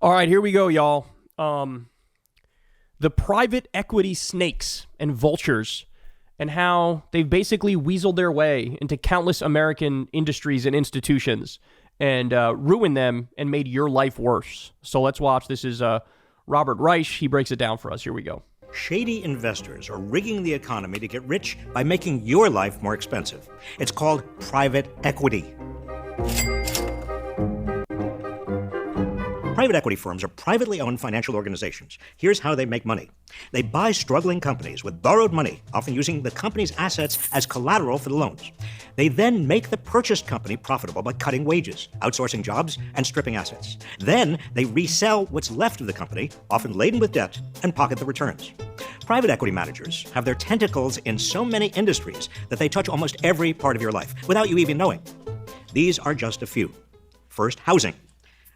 All right, here we go, y'all. The private equity snakes and vultures and how they've basically weaseled their way into countless American industries and institutions and ruined them and made your life worse. So let's watch. This is Robert Reich. He breaks it down for us. Here we go. Shady investors are rigging the economy to get rich by making your life more expensive. It's called private equity. Private equity firms are privately owned financial organizations. Here's how they make money. They buy struggling companies with borrowed money, often using the company's assets as collateral for the loans. They then make the purchased company profitable by cutting wages, outsourcing jobs, and stripping assets. Then they resell what's left of the company, often laden with debt, and pocket the returns. Private equity managers have their tentacles in so many industries that they touch almost every part of your life without you even knowing. These are just a few. First, housing.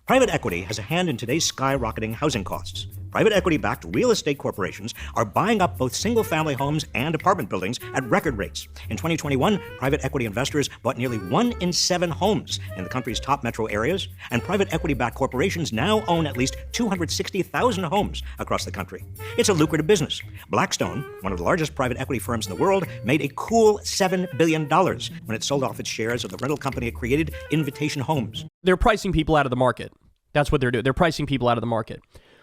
Private equity has a hand in today's skyrocketing housing costs. Private equity-backed real estate corporations are buying up both single-family homes and apartment buildings at record rates. In 2021, private equity investors bought nearly 1 in 7 homes in the country's top metro areas, and private equity-backed corporations now own at least 260,000 homes across the country. It's a lucrative business. Blackstone, one of the largest private equity firms in the world, made a cool $7 billion when it sold off its shares of the rental company it created, Invitation Homes. They're pricing people out of the market. That's what they're doing. They're pricing people out of the market.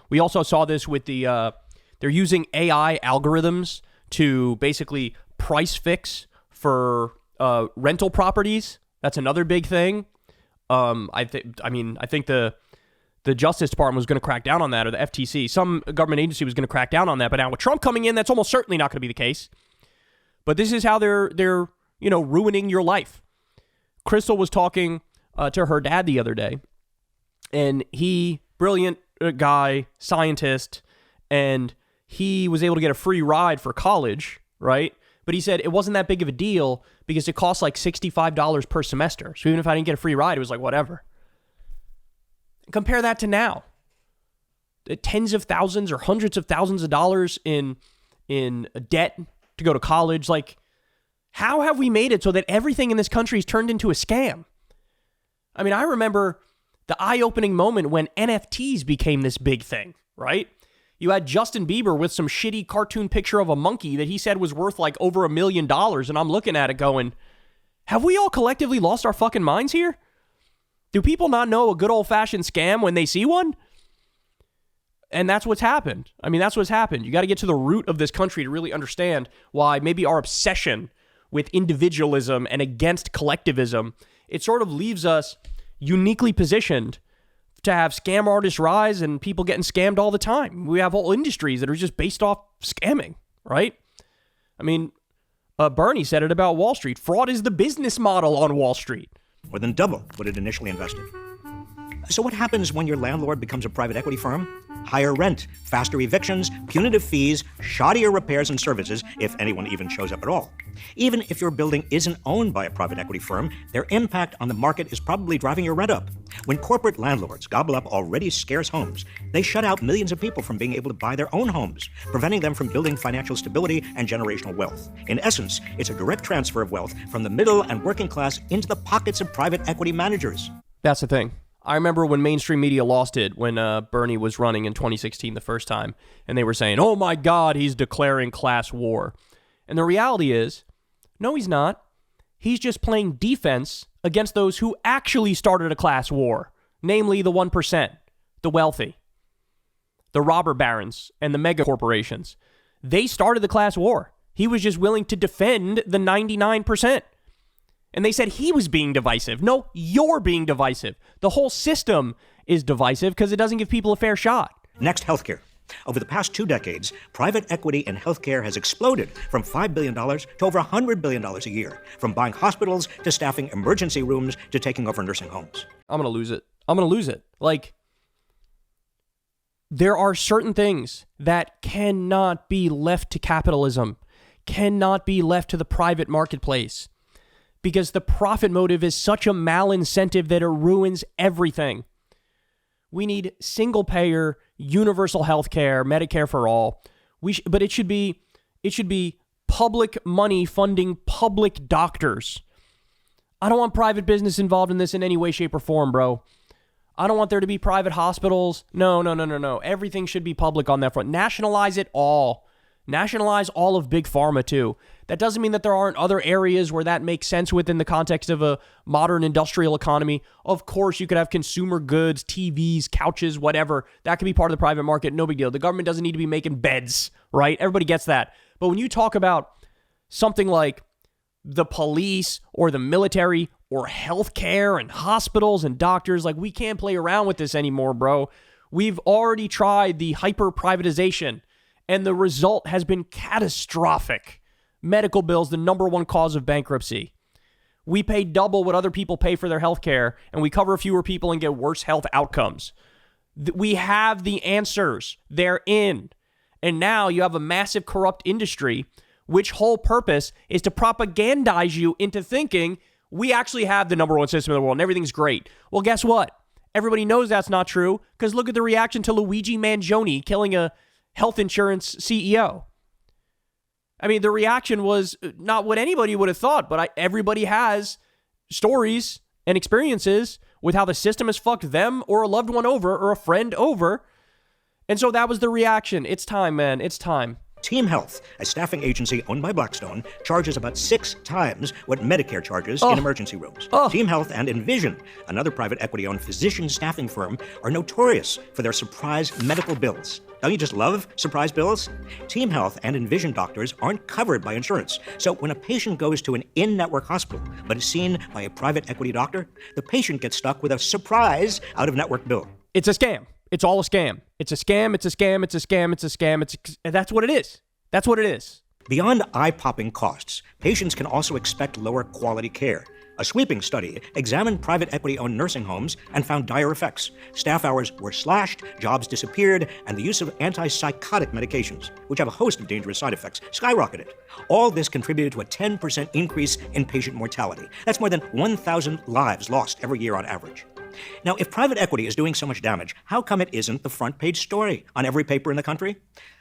We also saw this with the, they're using AI algorithms to basically price fix for rental properties. That's another big thing. I think the Justice Department was going to crack down on that, or the FTC. Some government agency was going to crack down on that. But now with Trump coming in, that's almost certainly not going to be the case. But this is how they're ruining your life. Crystal was talking to her dad the other day, and he, brilliant guy, scientist, and he was able to get a free ride for college, right? But he said it wasn't that big of a deal because it cost like $65 per semester. So even if I didn't get a free ride, it was like whatever. Compare that to now. Tens of thousands or hundreds of thousands of dollars in debt to go to college. Like, how have we made it so that everything in this country is turned into a scam? I mean, I remember the eye-opening moment when NFTs became this big thing, right? You had Justin Bieber with some shitty cartoon picture of a monkey that he said was worth like over $1 million. And I'm looking at it going, have we all collectively lost our fucking minds here? Do people not know a good old-fashioned scam when they see one? And that's what's happened. I mean, that's what's happened. You got to get to the root of this country to really understand why maybe our obsession with individualism and against collectivism, it sort of leaves us uniquely positioned to have scam artists rise and people getting scammed all the time. We have whole industries that are just based off scamming, right? I mean, Bernie said it about Wall Street. Fraud is the business model on Wall Street. More than double what it initially invested. So what happens when your landlord becomes a private equity firm? Higher rent, faster evictions, punitive fees, shoddier repairs and services, if anyone even shows up at all. Even if your building isn't owned by a private equity firm, their impact on the market is probably driving your rent up. When corporate landlords gobble up already scarce homes, they shut out millions of people from being able to buy their own homes, preventing them from building financial stability and generational wealth. In essence, it's a direct transfer of wealth from the middle and working class into the pockets of private equity managers. That's the thing. I remember when mainstream media lost it when Bernie was running in 2016 the first time, and they were saying, oh my God, he's declaring class war. And the reality is, no, he's not. He's just playing defense against those who actually started a class war, namely the 1%, the wealthy, the robber barons, and the mega corporations. They started the class war. He was just willing to defend the 99%. And they said he was being divisive. No, you're being divisive. The whole system is divisive because it doesn't give people a fair shot. Next, healthcare. Over the past 2 decades, private equity in healthcare has exploded from $5 billion to over $100 billion a year, from buying hospitals to staffing emergency rooms to taking over nursing homes. I'm going to lose it. Like, there are certain things that cannot be left to capitalism, cannot be left to the private marketplace, because the profit motive is such a malincentive that it ruins everything. We need single-payer, universal health care, Medicare for all. But it should be public money funding public doctors. I don't want private business involved in this in any way, shape, or form, bro. I don't want there to be private hospitals. No. Everything should be public on that front. Nationalize it all. Nationalize all of big pharma too. That doesn't mean that there aren't other areas where that makes sense within the context of a modern industrial economy. Of course, you could have consumer goods, TVs, couches, whatever. That could be part of the private market. No big deal. The government doesn't need to be making beds, right? Everybody gets that. But when you talk about something like the police or the military or healthcare and hospitals and doctors, like, we can't play around with this anymore, bro. We've already tried the hyper privatization, and the result has been catastrophic. Medical bills, the number one cause of bankruptcy. We pay double what other people pay for their health care, and we cover fewer people and get worse health outcomes. We have the answers. They're in. And now you have a massive corrupt industry, which whole purpose is to propagandize you into thinking we actually have the number one system in the world and everything's great. Well, guess what? Everybody knows that's not true, because look at the reaction to Luigi Mangione killing a health insurance CEO. I mean, the reaction was not what anybody would have thought, but everybody has stories and experiences with how the system has fucked them or a loved one over or a friend over. And so that was the reaction. It's time, man. It's time. Team Health, a staffing agency owned by Blackstone, charges about 6 times what Medicare charges in emergency rooms. Team Health and Envision, another private equity-owned physician staffing firm, are notorious for their surprise medical bills. Don't you just love surprise bills? Team Health and Envision doctors aren't covered by insurance. So when a patient goes to an in-network hospital but is seen by a private equity doctor, the patient gets stuck with a surprise out-of-network bill. It's a scam. It's all a scam. It's a scam. It's a scam. It's a scam. It's a scam. And that's what it is. That's what it is. Beyond eye-popping costs, patients can also expect lower quality care. A sweeping study examined private equity-owned nursing homes and found dire effects. Staff hours were slashed, jobs disappeared, and the use of antipsychotic medications, which have a host of dangerous side effects, skyrocketed. All this contributed to a 10% increase in patient mortality. That's more than 1,000 lives lost every year on average. Now, if private equity is doing so much damage, how come it isn't the front page story on every paper in the country?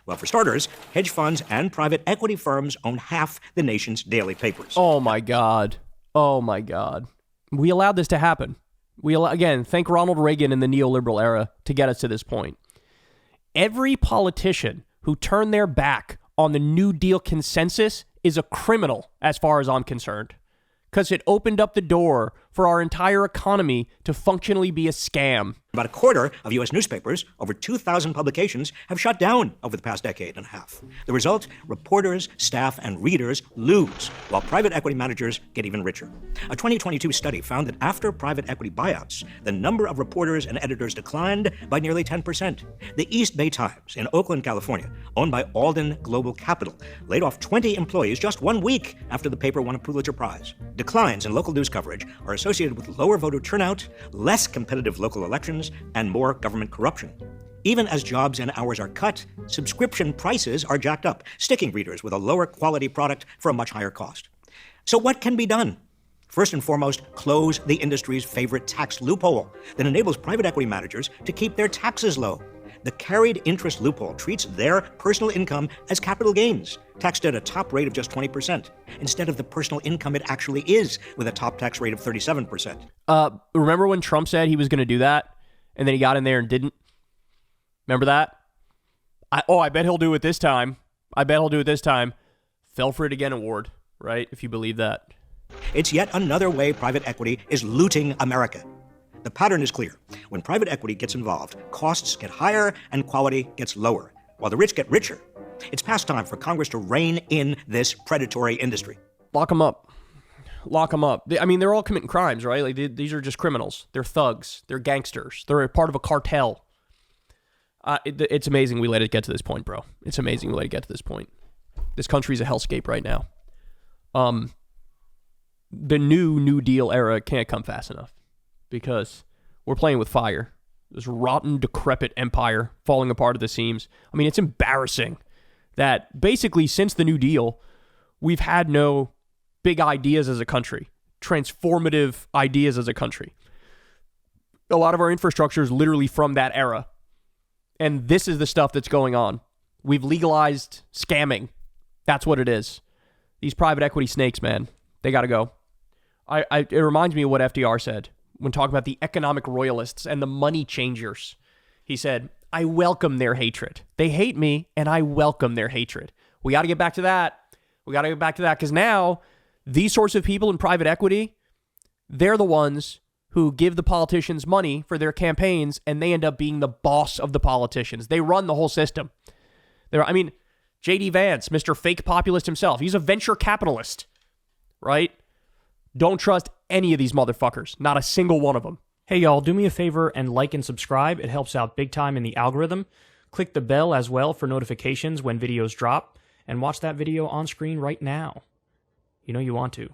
Well, for starters, hedge funds and private equity firms own half the nation's daily papers. Oh, my God. Oh, my God. We allowed this to happen. Again, thank Ronald Reagan in the neoliberal era to get us to this point. Every politician who turned their back on the New Deal consensus is a criminal as far as I'm concerned, because it opened up the door for our entire economy to functionally be a scam. About a quarter of U.S. newspapers, over 2,000 publications, have shut down over the past decade and a half. The result? Reporters, staff, and readers lose, while private equity managers get even richer. A 2022 study found that after private equity buyouts, the number of reporters and editors declined by nearly 10%. The East Bay Times in Oakland, California, owned by Alden Global Capital, laid off 20 employees just 1 week after the paper won a Pulitzer Prize. Declines in local news coverage are associated with lower voter turnout, less competitive local elections, and more government corruption. Even as jobs and hours are cut, subscription prices are jacked up, sticking readers with a lower quality product for a much higher cost. So what can be done? First and foremost, close the industry's favorite tax loophole that enables private equity managers to keep their taxes low. The carried interest loophole treats their personal income as capital gains, taxed at a top rate of just 20%, instead of the personal income it actually is, with a top tax rate of 37%. Remember when Trump said he was going to do that, and then he got in there and didn't? Remember that? I bet he'll do it this time. Fell for it again award, right? If you believe that. It's yet another way private equity is looting America. The pattern is clear. When private equity gets involved, costs get higher and quality gets lower, while the rich get richer. It's past time for Congress to rein in this predatory industry. Lock them up. They're all committing crimes, right? Like, these are just criminals. They're thugs. They're gangsters. They're a part of a cartel. It's amazing we let it get to this point, bro. It's amazing we let it get to this point. This country's a hellscape right now. The New Deal era can't come fast enough, because we're playing with fire. This rotten, decrepit empire falling apart at the seams. I mean, it's embarrassing that basically since the New Deal, we've had no big ideas as a country, transformative ideas as a country. A lot of our infrastructure is literally from that era. And this is the stuff that's going on. We've legalized scamming. That's what it is. These private equity snakes, man, they got to go. It reminds me of what FDR said when talking about the economic royalists and the money changers. He said, I welcome their hatred. They hate me, and I welcome their hatred. We got to get back to that. Because now these sorts of people in private equity, they're the ones who give the politicians money for their campaigns, and they end up being the boss of the politicians. They run the whole system. J.D. Vance, Mr. Fake Populist himself, he's a venture capitalist, right? Don't trust any of these motherfuckers. Not a single one of them. Hey, y'all, do me a favor and like and subscribe. It helps out big time in the algorithm. Click the bell as well for notifications when videos drop, and watch that video on screen right now. You know you want to.